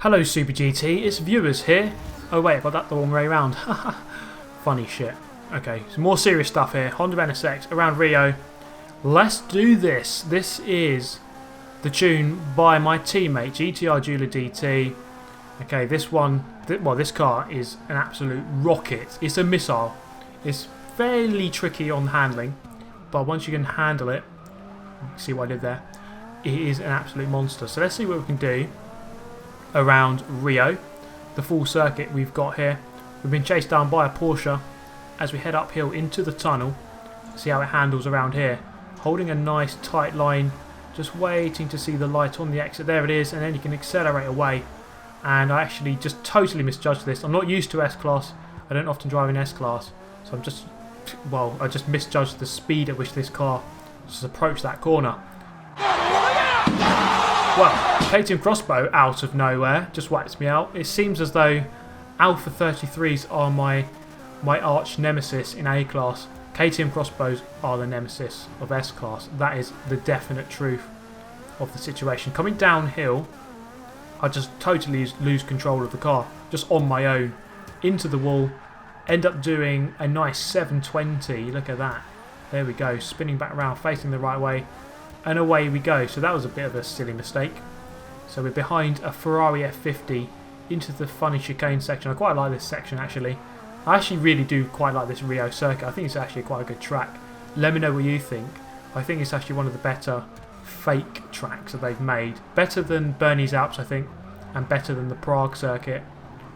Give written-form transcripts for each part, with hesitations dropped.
Hello Super GT, it's viewers here. Oh wait, I got that the wrong way around. Funny shit. Okay, some more serious stuff here. Honda NSX around Rio. Let's do this. This is the tune by my teammate GTR JuularDT. Okay, this one, well, this car is an absolute rocket. It's a missile. It's fairly tricky on handling, but once you can handle it, see what I did there, it is an absolute monster. So let's see what we can do around Rio, the full circuit we've got here. We've been chased down by a Porsche as we head uphill into the tunnel. See how it handles around here, holding a nice tight line, just waiting to see the light on the exit. There it is, and then you can accelerate away. And I actually just totally misjudged this. I'm not used to S-Class. I don't often drive in S-Class, so I just misjudged the speed at which this car just approached that corner. Well, KTM Crossbow out of nowhere just wipes me out. It seems as though Alpha 33s are my arch nemesis in A-Class. KTM Crossbows are the nemesis of S-Class. That is the definite truth of the situation. Coming downhill, I just totally lose control of the car, just on my own, into the wall, end up doing a nice 720, look at that, there we go, spinning back around, facing the right way, and away we go. So that was a bit of a silly mistake. So we're behind a Ferrari F50 into the funny chicane section. I quite like this section actually. I actually really do quite like this Rio Circuit. I think it's actually quite a good track. Let me know what you think. I think it's actually one of the better fake tracks that they've made. Better than Bernese Alps, I think, and better than the Prague circuit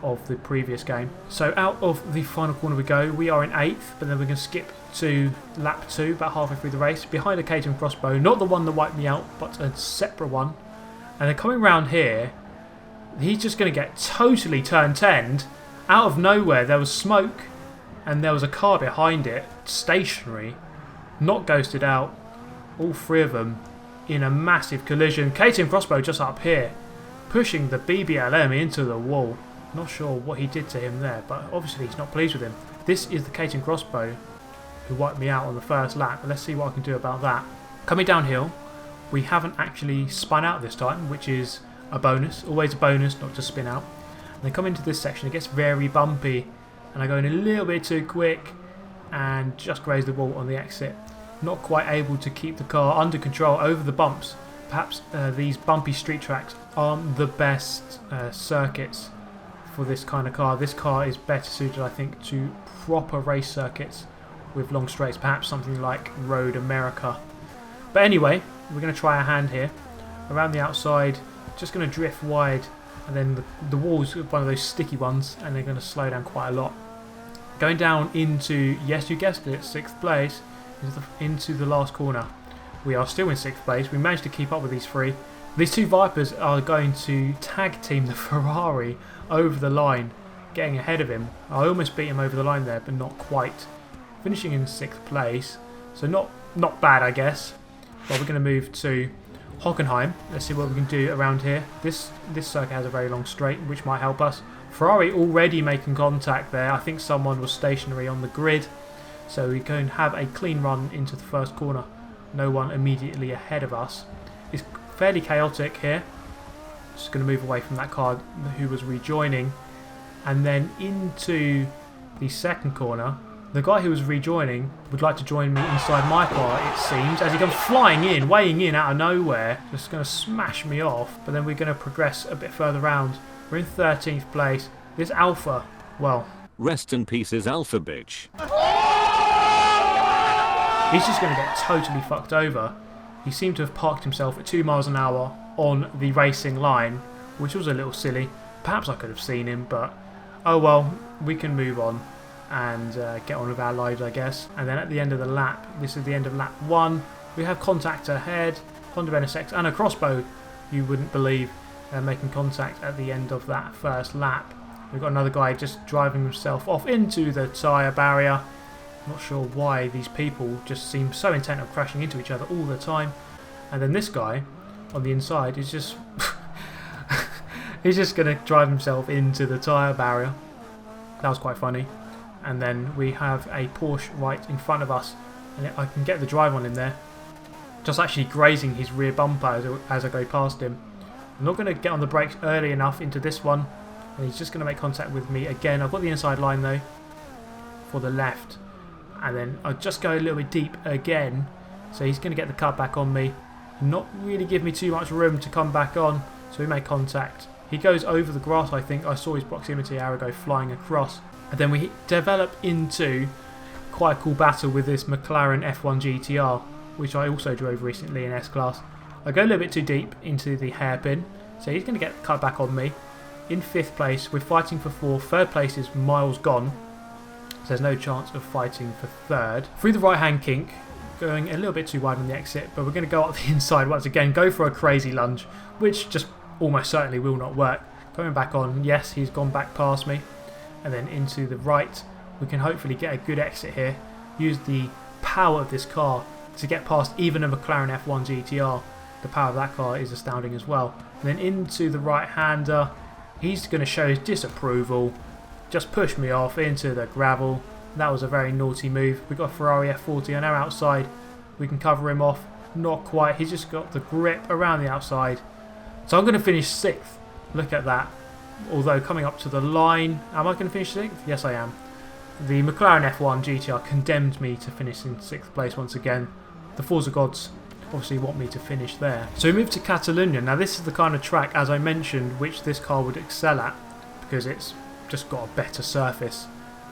of the previous game. So out of the final corner we go. We are in 8th, but then we're going to skip to lap 2, about halfway through the race. Behind a KTM Crossbow, not the one that wiped me out, but a separate one. And then coming round here, he's just going to get totally turn-10'd. Out of nowhere, there was smoke, and there was a car behind it, stationary, not ghosted out. All three of them in a massive collision. KTM Crossbow just up here, pushing the BBLM into the wall. Not sure what he did to him there, but obviously he's not pleased with him. This is the KTM Crossbow who wiped me out on the first lap. Let's see what I can do about that. Coming downhill, we haven't actually spun out this time, which is a bonus. Always a bonus not to spin out. And then come into this section, it gets very bumpy, and I go in a little bit too quick and just graze the wall on the exit. Not quite able to keep the car under control over the bumps. Perhaps these bumpy street tracks aren't the best circuits for this kind of car. This car is better suited, I think, to proper race circuits with long straights, perhaps something like Road America. But anyway, we're going to try our hand here. Around the outside, just going to drift wide, and then the wall's one of those sticky ones, and they're going to slow down quite a lot. Going down into, yes, you guessed it, 6th place, into the last corner. We are still in 6th place. We managed to keep up with these three. These two Vipers are going to tag team the Ferrari over the line, getting ahead of him. I almost beat him over the line there, but not quite. Finishing in 6th place, so not bad, I guess. Well, we're going to move to Hockenheim. Let's see what we can do around here. This circuit has a very long straight, which might help us. Ferrari already making contact there. I think someone was stationary on the grid, so we can have a clean run into the first corner. No one immediately ahead of us. It's fairly chaotic here. Just going to move away from that car who was rejoining, and then into the second corner. The guy who was rejoining would like to join me inside my car, it seems, as he comes flying in, weighing in out of nowhere, just going to smash me off. But then we're going to progress a bit further round. We're in 13th place. This Alpha, well, rest in pieces, Alpha bitch. He's just going to get totally fucked over. He seemed to have parked himself at 2 miles an hour on the racing line, which was a little silly. Perhaps I could have seen him, but oh well, we can move on and get on with our lives, I guess. And then at the end of the lap, this is the end of lap 1, we have contact ahead, Honda NSX and a Crossbow, you wouldn't believe, making contact at the end of that first lap. We've got another guy just driving himself off into the tyre barrier. Not sure why these people just seem so intent on crashing into each other all the time. And then this guy on the inside is just he's just going to drive himself into the tyre barrier. That was quite funny. And then we have a Porsche right in front of us, and I can get the drive on him there, just actually grazing his rear bumper as I go past him. I'm not going to get on the brakes early enough into this one, and he's just going to make contact with me again. I've got the inside line though for the left, and then I'll just go a little bit deep again, so he's going to get the cut back on me, not really give me too much room to come back on, so we make contact. He goes over the grass, I think. I saw his proximity arrow go flying across, and then we develop into quite a cool battle with this McLaren F1 GTR, which I also drove recently in S-Class. I go a little bit too deep into the hairpin, so he's going to get cut back on me. In 5th place, we're fighting for 4th. 3rd place is miles gone, so there's no chance of fighting for 3rd. Through the right-hand kink, going a little bit too wide on the exit, but we're going to go up the inside once again, go for a crazy lunge, which just almost certainly will not work. Coming back on, yes, he's gone back past me, and then into the right. We can hopefully get a good exit here, use the power of this car to get past even a McLaren F1 GTR. The power of that car is astounding as well. And then into the right-hander, he's going to show his disapproval, just push me off into the gravel. That was a very naughty move. We've got a Ferrari F40 on our outside. We can cover him off. Not quite. He's just got the grip around the outside. So I'm going to finish 6th. Look at that. Although coming up to the line, am I going to finish 6th? Yes, I am. The McLaren F1 GTR condemned me to finish in 6th place once again. The Forza gods obviously want me to finish there. So we move to Catalunya. Now this is the kind of track, as I mentioned, which this car would excel at, because it's just got a better surface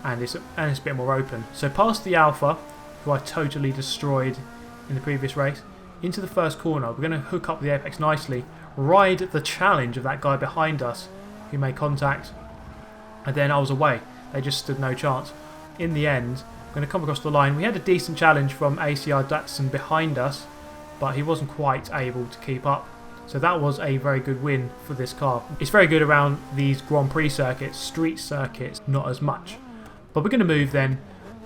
and it's a bit more open. So past the Alpha, who I totally destroyed in the previous race, into the first corner. We're going to hook up the apex nicely, ride the challenge of that guy behind us who made contact, and then I was away. They just stood no chance. In the end, I'm going to come across the line. We had a decent challenge from ACR Datsun behind us, but he wasn't quite able to keep up. So that was a very good win for this car. It's very good around these Grand Prix circuits, street circuits, not as much. But we're going to move then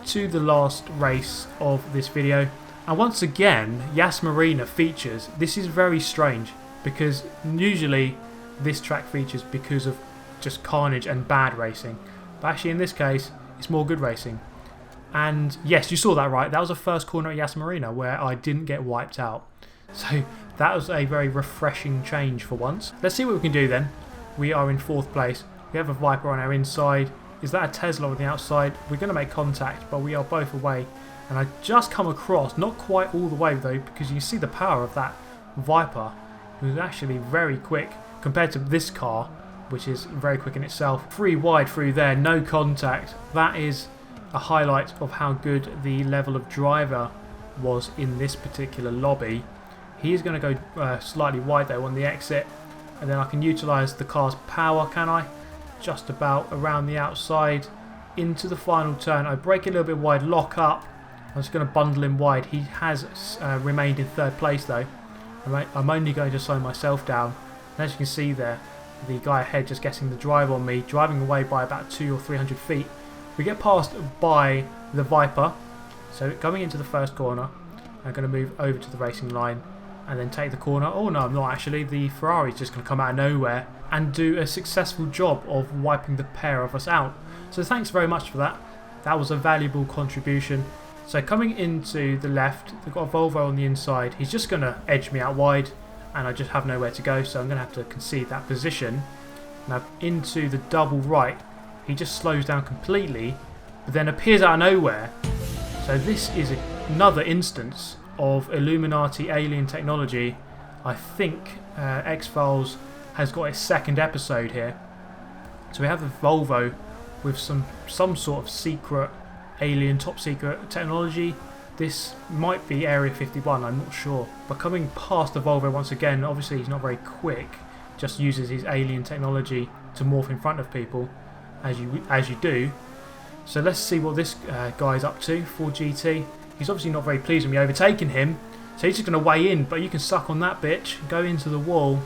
to the last race of this video. And once again, Yas Marina features. This is very strange, because usually this track features because of just carnage and bad racing. But actually in this case, it's more good racing. And yes, you saw that right. That was the first corner at Yas Marina where I didn't get wiped out. So that was a very refreshing change for once. Let's see what we can do then. We are in 4th place. We have a Viper on our inside. Is that a Tesla on the outside? We're going to make contact, but we are both away. And I just come across, not quite all the way though, because you see the power of that Viper, who's actually very quick compared to this car, which is very quick in itself. 3 wide through there, no contact. That is a highlight of how good the level of driver was in this particular lobby. He is going to go slightly wide though on the exit, and then I can utilise the car's power, can I? Just about around the outside into the final turn. I break a little bit wide, lock up. I'm just going to bundle him wide. He has remained in 3rd place though. I'm only going to slow myself down. And as you can see there, the guy ahead just getting the drive on me, driving away by about 200 or 300 feet. We get passed by the Viper. So going into the first corner, I'm going to move over to the racing line and then take the corner. Oh no, I'm not actually. The Ferrari is just going to come out of nowhere and do a successful job of wiping the pair of us out. So thanks very much for that. That was a valuable contribution. So coming into the left, they've got a Volvo on the inside. He's just going to edge me out wide, and I just have nowhere to go, so I'm going to have to concede that position. Now into the double right, he just slows down completely, but then appears out of nowhere. So this is another instance of Illuminati alien technology. I think XBOW'S has got its 2nd episode here. So we have the Volvo with some sort of secret alien top secret technology. This might be Area 51, I'm not sure. But coming past the Volvo once again, obviously he's not very quick, just uses his alien technology to morph in front of people, as you do. So let's see what this guy's up to. 4GT. He's obviously not very pleased with me overtaking him, so he's just going to weigh in, but you can suck on that bitch, go into the wall,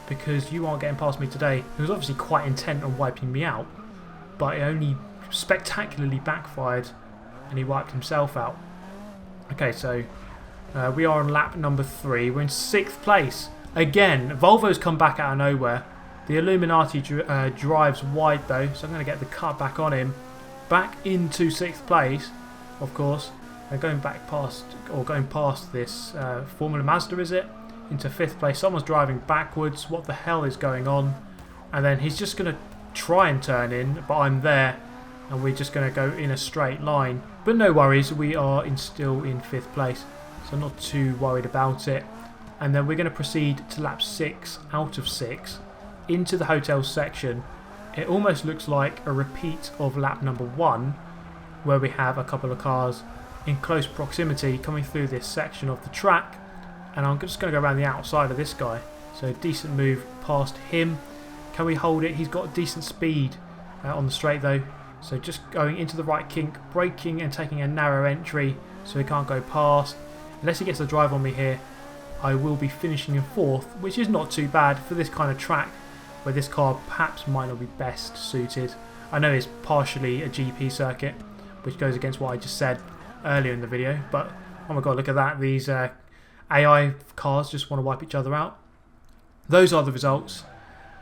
because you aren't getting past me today. He was obviously quite intent on wiping me out, but it only spectacularly backfired and he wiped himself out. Okay, so we are on lap number 3. We're in 6th place. Again, Volvo's come back out of nowhere. The Illuminati drives wide though, so I'm going to get the cut back on him. Back into 6th place, of course. Going back past, or going past this Formula Mazda, is it? into 5th place. Someone's driving backwards. What the hell is going on? And then he's just going to try and turn in, but I'm there, and we're just going to go in a straight line. But no worries, we are still in 5th place, so not too worried about it. And then we're going to proceed to lap 6 out of 6 into the hotel section. It almost looks like a repeat of lap number 1, where we have a couple of cars in close proximity coming through this section of the track. And I'm just going to go around the outside of this guy. So decent move past him. Can we hold it? He's got decent speed on the straight though. So just going into the right kink, braking and taking a narrow entry so he can't go past. Unless he gets the drive on me here, I will be finishing in 4th, which is not too bad for this kind of track where this car perhaps might not be best suited. I know it's partially a GP circuit, which goes against what I just said earlier in the video, but oh my god, look at that. These AI cars just want to wipe each other out. Those are the results,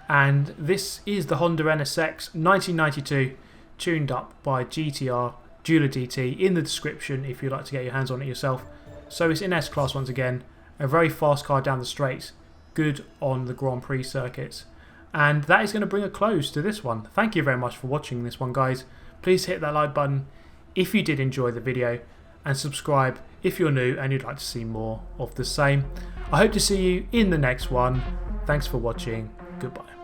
and this is the Honda NSX 1992 tuned up by GTR JuularDT. In the description if you'd like to get your hands on it yourself. So it's in S class once again, a very fast car down the straights, good on the Grand Prix circuits. And that is going to bring a close to this one. Thank you very much for watching this one, guys. Please hit that like button if you did enjoy the video, and subscribe if you're new and you'd like to see more of the same. I hope to see you in the next one. Thanks for watching. Goodbye.